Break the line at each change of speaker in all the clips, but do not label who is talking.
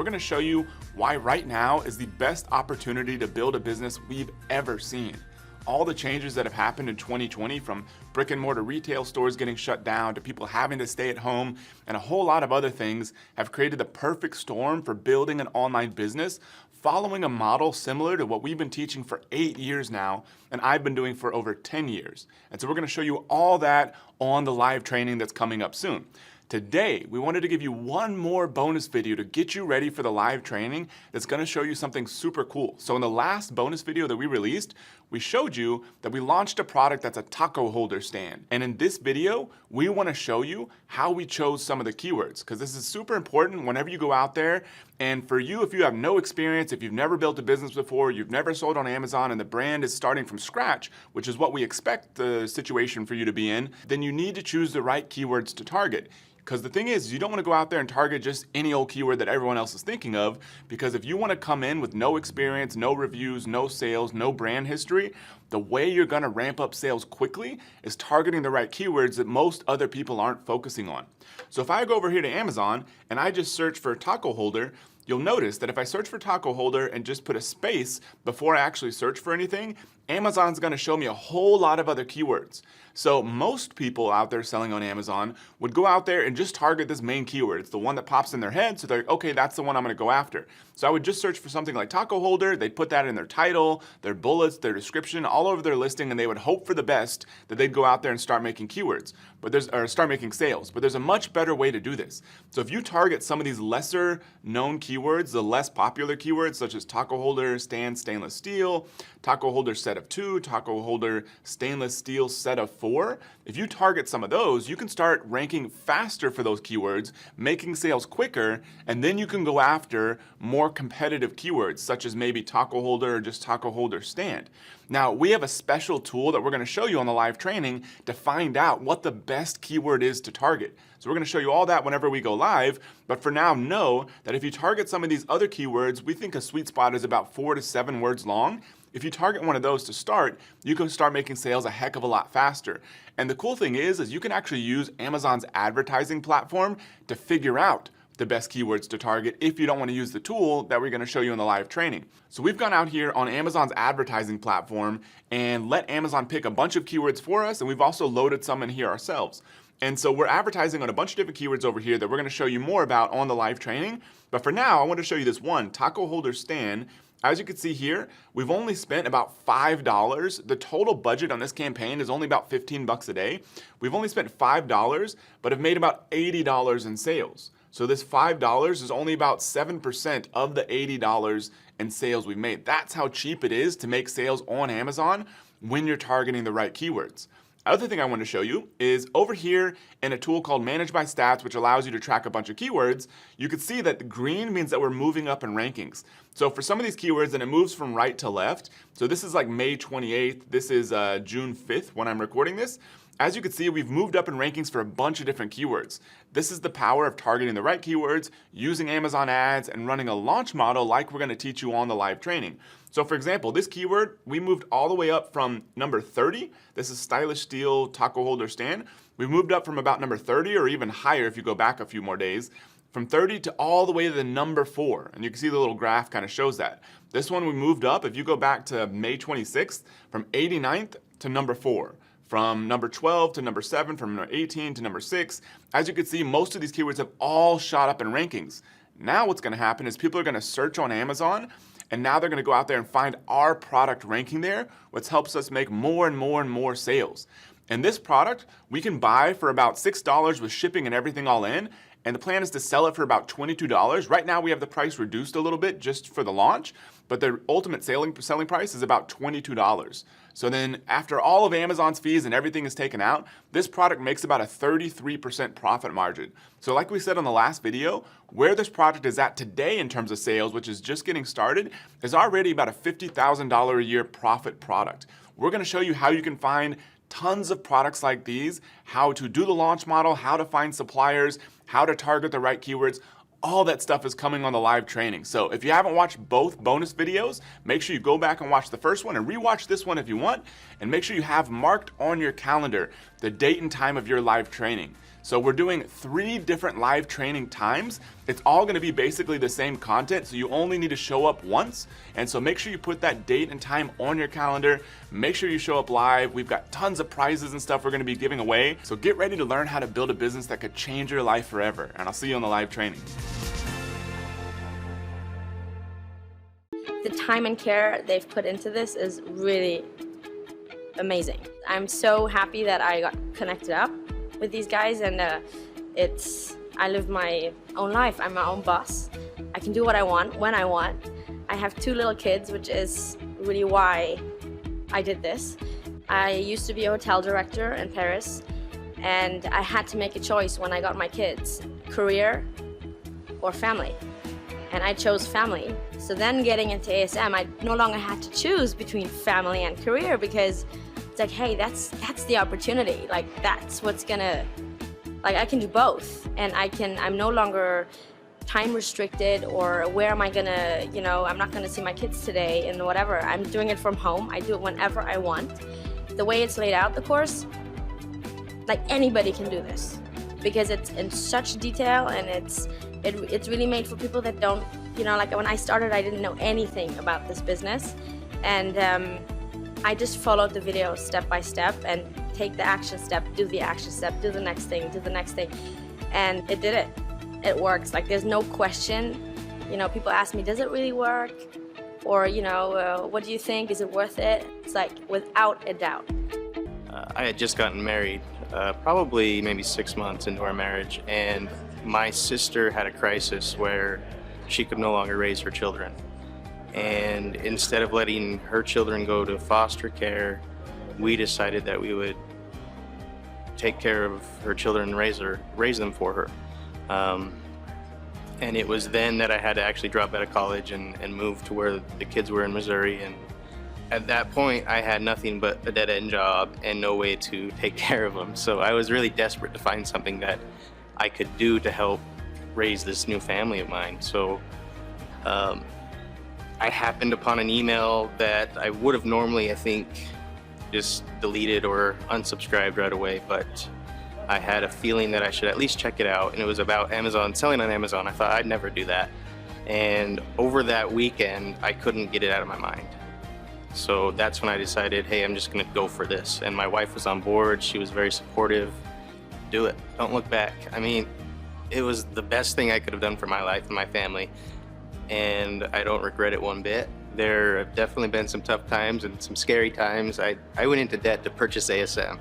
going to show you why right now is the best opportunity to build a business we've ever seen. All the changes that have happened in 2020, from brick and mortar retail stores getting shut down to people having to stay at home and a whole lot of other things, have created the perfect storm for building an online business following a model similar to what we've been teaching for 8 years now, and I've been doing for over 10 years. And so we're going to show you all that on the live training that's coming up soon. Today, we wanted to give you one more bonus video to get you ready for the live training that's going to show you something super cool. So in the last bonus video that we released, we showed you that we launched a product that's a taco holder stand. And in this video, we want to show you how we chose some of the keywords, because this is super important whenever you go out there. And for you, if you have no experience, if you've never built a business before, you've never sold on Amazon, and the brand is starting from scratch, which is what we expect the situation for you to be in, then you need to choose the right keywords to target. Because the thing is, you don't want to go out there and target just any old keyword that everyone else is thinking of, because if you want to come in with no experience, no reviews, no sales, no brand history, the way you're going to ramp up sales quickly is targeting the right keywords that most other people aren't focusing on. So if I go over here to Amazon and I just search for taco holder, you'll notice that if I search for taco holder and just put a space before I actually search for anything, Amazon's going to show me a whole lot of other keywords. So most people out there selling on Amazon would go out there and just target this main keyword. It's the one that pops in their head, so they're like, okay, that's the one I'm going to go after. So I would just search for something like taco holder. They'd put that in their title, their bullets, their description, all over their listing, and they would hope for the best that they'd go out there and start making keywords, or start making sales. But there's a much better way to do this. So if you target some of these lesser known keywords, the less popular keywords such as taco holder stand stainless steel, taco holder set of 2, taco holder stainless steel set of 4, if you target some of those, you can start ranking faster for those keywords, making sales quicker, and then you can go after more competitive keywords such as maybe taco holder or just taco holder stand. Now, we have a special tool that we're going to show you on the live training to find out what the best keyword is to target. So we're going to show you all that whenever we go live, but for now, know that if you target some of these other keywords, we think a sweet spot is about 4 to 7 words long. If you target one of those to start, you can start making sales a heck of a lot faster. And the cool thing is you can actually use Amazon's advertising platform to figure out the best keywords to target if you don't want to use the tool that we're going to show you in the live training. So we've gone out here on Amazon's advertising platform and let Amazon pick a bunch of keywords for us, and we've also loaded some in here ourselves. And so we're advertising on a bunch of different keywords over here that we're going to show you more about on the live training. But for now, I want to show you this one, taco holder stand. As you can see here, we've only spent about $5. The total budget on this campaign is only about 15 bucks a day. We've only spent $5, but have made about $80 in sales. So this $5 is only about 7% of the $80 in sales we've made. That's how cheap it is to make sales on Amazon when you're targeting the right keywords. Other thing I want to show you is over here in a tool called Manage by Stats, which allows you to track a bunch of keywords. You can see that the green means that we're moving up in rankings. So for some of these keywords, and it moves from right to left. So this is like May 28th. This is June 5th when I'm recording this. As you can see, we've moved up in rankings for a bunch of different keywords. This is the power of targeting the right keywords, using Amazon ads, and running a launch model like we're going to teach you on the live training. So for example, this keyword, we moved all the way up from number 30. This is stylish steel taco holder stand. We moved up from about number 30 or even higher if you go back a few more days, from 30 to all the way to the number 4. And you can see the little graph kind of shows that. This one we moved up, if you go back to May 26th, from 89th to number 4. From number 12 to number 7, from number 18 to number 6. As you can see, most of these keywords have all shot up in rankings. Now what's going to happen is people are going to search on Amazon, and now they're going to go out there and find our product ranking there, which helps us make more and more and more sales. And this product, we can buy for about $6 with shipping and everything all in, and the plan is to sell it for about $22. Right now we have the price reduced a little bit just for the launch, but the ultimate selling price is about $22. So then after all of Amazon's fees and everything is taken out, this product makes about a 33% profit margin. So like we said on the last video, where this product is at today in terms of sales, which is just getting started, is already about a $50,000 a year profit product. We're going to show you how you can find tons of products like these, how to do the launch model, how to find suppliers, how to target the right keywords. All that stuff is coming on the live training. So if you haven't watched both bonus videos, make sure you go back and watch the first one and rewatch this one if you want, and make sure you have marked on your calendar the date and time of your live training. So we're doing 3 different live training times. It's all gonna be basically the same content, so you only need to show up once. And so make sure you put that date and time on your calendar. Make sure you show up live. We've got tons of prizes and stuff we're gonna be giving away. So get ready to learn how to build a business that could change your life forever. And I'll see you on the live training.
The time and care they've put into this is really amazing. I'm so happy that I got connected up with these guys, and I live my own life. I'm my own boss. I can do what I want when I want. I have 2 little kids, which is really why I did this. I used to be a hotel director in Paris, and I had to make a choice when I got my kids, career or family. And I chose family. So then getting into ASM, I no longer had to choose between family and career, because it's like, hey, that's the opportunity. Like, that's what's gonna, like, I can do both. And I'm no longer time restricted, or where am I gonna, you know, I'm not gonna see my kids today and whatever. I'm doing it from home. I do it whenever I want. The way it's laid out, the course, like, anybody can do this, because it's in such detail, and it's really made for people that don't, you know, like when I started, I didn't know anything about this business. And I just followed the video step by step, and take the action step, do the action step, do the next thing, do the next thing. And it did it. It works. Like, there's no question. You know, people ask me, does it really work? Or, you know, what do you think? Is it worth it? It's like, without a doubt.
I had just gotten married, probably maybe 6 months into our marriage, and my sister had a crisis where she could no longer raise her children. And instead of letting her children go to foster care, we decided that we would take care of her children and raise them for her. And it was then that I had to actually drop out of college and move to where the kids were in Missouri. And at that point, I had nothing but a dead-end job and no way to take care of them. So I was really desperate to find something that I could do to help raise this new family of mine. So I happened upon an email that I would have normally, I think, just deleted or unsubscribed right away, but I had a feeling that I should at least check it out, and it was about Amazon, selling on Amazon. I thought I'd never do that. And over that weekend, I couldn't get it out of my mind. So that's when I decided, hey, I'm just gonna go for this. And my wife was on board. She was very supportive. Do it, don't look back. I mean, it was the best thing I could have done for my life and my family, and I don't regret it one bit. There have definitely been some tough times and some scary times. I went into debt to purchase ASM,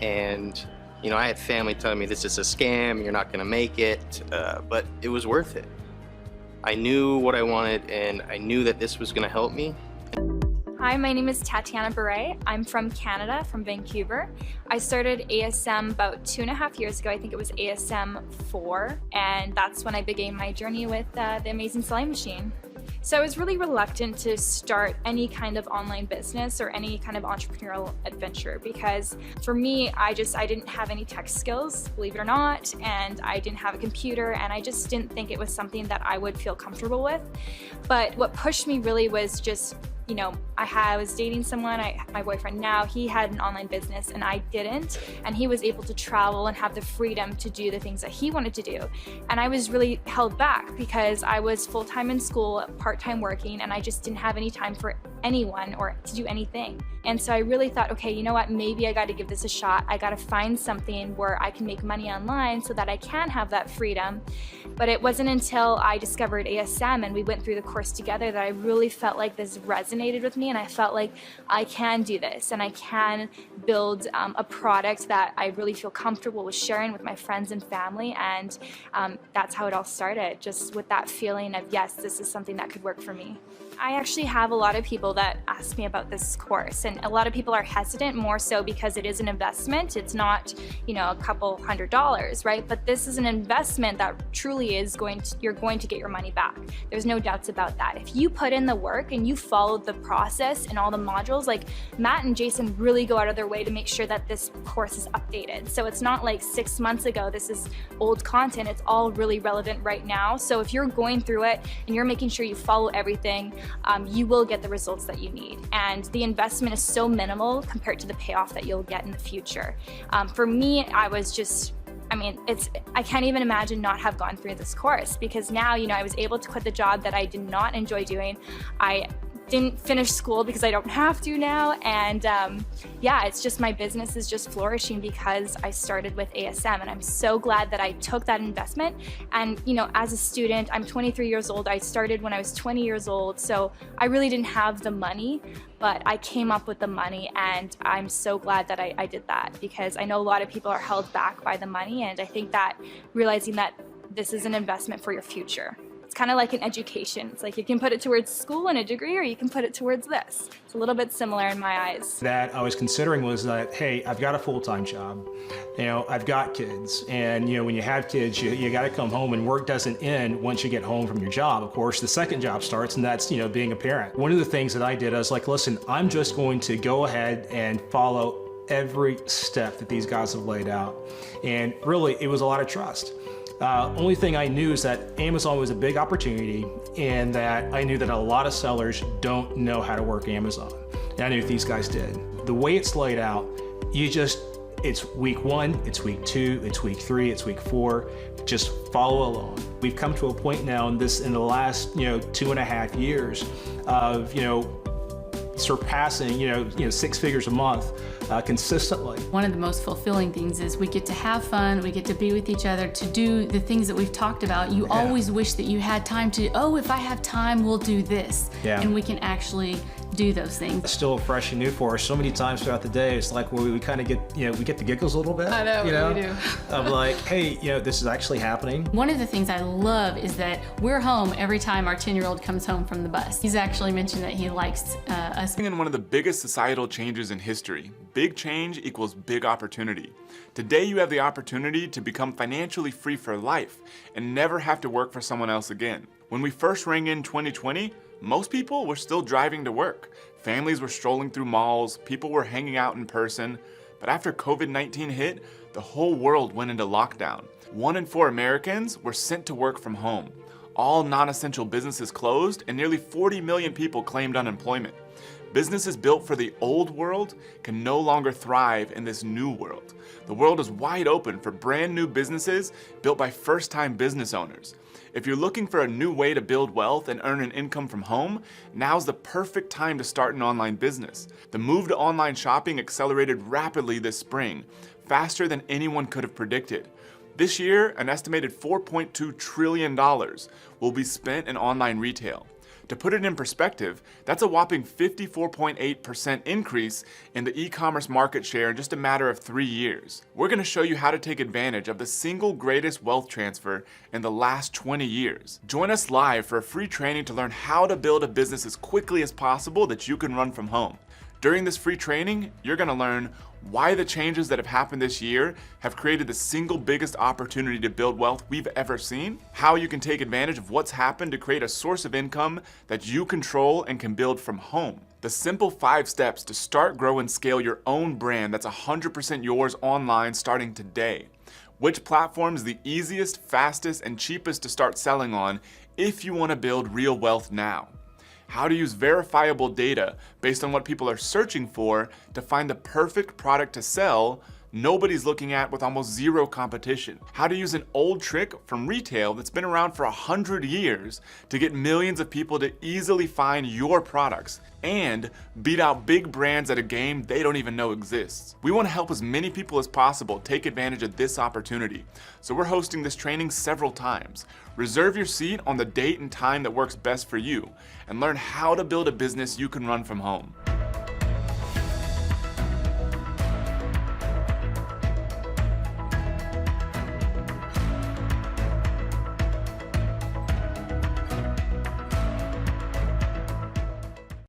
and you know, I had family telling me this is a scam, you're not gonna make it, but it was worth it. I knew what I wanted, and I knew that this was gonna help me.
Hi, my name is Tatiana Beret. I'm from Canada, from Vancouver. I started ASM about 2.5 years ago. I think it was ASM 4, and that's when I began my journey with the Amazing Sewing Machine. So I was really reluctant to start any kind of online business or any kind of entrepreneurial adventure, because for me, I didn't have any tech skills, believe it or not, and I didn't have a computer, and I just didn't think it was something that I would feel comfortable with. But what pushed me really was just, you know, I was dating someone, my boyfriend now, he had an online business and I didn't, and he was able to travel and have the freedom to do the things that he wanted to do. And I was really held back because I was full-time in school, part-time working, and I just didn't have any time for anyone or to do anything. And so I really thought, okay, you know what, maybe I got to give this a shot. I got to find something where I can make money online so that I can have that freedom. But it wasn't until I discovered ASM and we went through the course together that I really felt like this resonated with me, and I felt like I can do this and I can build a product that I really feel comfortable with sharing with my friends and family. And that's how it all started, just with that feeling of, yes, this is something that could work for me. I actually have a lot of people that ask me about this course, and a lot of people are hesitant, more so because it is an investment. It's not, you know, a couple $100s, right? But this is an investment that truly is you're going to get your money back. There's no doubts about that. If you put in the work and you followed the process and all the modules, like Matt and Jason really go out of their way to make sure that this course is updated. So it's not like 6 months ago, this is old content. It's all really relevant right now. So if you're going through it and you're making sure you follow everything, you will get the results that you need. And the investment is so minimal compared to the payoff that you'll get in the future. For me, I was just I mean, I can't even imagine not have gone through this course, because now, you know, I was able to quit the job that I did not enjoy doing. I didn't finish school because I don't have to now, and yeah, it's just, my business is just flourishing because I started with ASM, and I'm so glad that I took that investment. And you know, as a student, I'm 23 years old. I started when I was 20 years old, so I really didn't have the money, but I came up with the money, and I'm so glad that I did that, because I know a lot of people are held back by the money, and I think that realizing that this is an investment for your future. It's kind of like an education. It's like you can put it towards school and a degree, or you can put it towards this. It's a little bit similar in my eyes.
That I was considering was that, hey, I've got a full-time job, you know, I've got kids, and you know, when you have kids, you got to come home, and work doesn't end once you get home from your job. Of course, the second job starts, and that's, you know, being a parent. One of the things that I did, I was like, listen, I'm just going to go ahead and follow every step that these guys have laid out. And really, it was a lot of trust. Only thing I knew is that Amazon was a big opportunity, and that I knew that a lot of sellers don't know how to work Amazon. And I knew these guys did. The way it's laid out, it's week 1, it's week 2, it's week 3, it's week 4. Just follow along. We've come to a point now in the last, you know, 2.5 years of, you know, surpassing, you know, 6 figures a month consistently.
One of the most fulfilling things is we get to have fun, we get to be with each other, to do the things that we've talked about. You always wish that you had time to, oh, if I have time, we'll do this.
Yeah.
And we can actually do those things.
It's still fresh and new for us. So many times throughout the day, it's like we kind of get, you know, we get the giggles a little bit.
I know,
you know,
we do.
Of like, hey, you know, this is actually happening.
One of the things I love is that we're home every time our 10-year-old comes home from the bus. He's actually mentioned that he likes us.
In one of the biggest societal changes in history, big change equals big opportunity. Today you have the opportunity to become financially free for life and never have to work for someone else again. When we first rang in 2020, most people were still driving to work. Families were strolling through malls, people were hanging out in person. But after COVID-19 hit, the whole world went into lockdown. 1 in 4 Americans were sent to work from home. All non-essential businesses closed, and nearly 40 million people claimed unemployment. Businesses built for the old world can no longer thrive in this new world. The world is wide open for brand new businesses built by first-time business owners. If you're looking for a new way to build wealth and earn an income from home, now's the perfect time to start an online business. The move to online shopping accelerated rapidly this spring, faster than anyone could have predicted. This year, an estimated $4.2 trillion will be spent in online retail. To put it in perspective, that's a whopping 54.8% increase in the e-commerce market share in just a matter of 3 years. We're going to show you how to take advantage of the single greatest wealth transfer in the last 20 years. Join us live for a free training to learn how to build a business as quickly as possible that you can run from home. During this free training, you're going to learn why the changes that have happened this year have created the single biggest opportunity to build wealth we've ever seen, how you can take advantage of what's happened to create a source of income that you control and can build from home, the simple 5 steps to start, grow, and scale your own brand that's 100% yours online starting today, which platform is the easiest, fastest, and cheapest to start selling on if you want to build real wealth now, how to use verifiable data based on what people are searching for to find the perfect product to sell nobody's looking at with almost zero competition, how to use an old trick from retail that's been around for 100 years to get millions of people to easily find your products and beat out big brands at a game they don't even know exists. We want to help as many people as possible take advantage of this opportunity, so we're hosting this training several times. Reserve your seat on the date and time that works best for you and learn how to build a business you can run from home.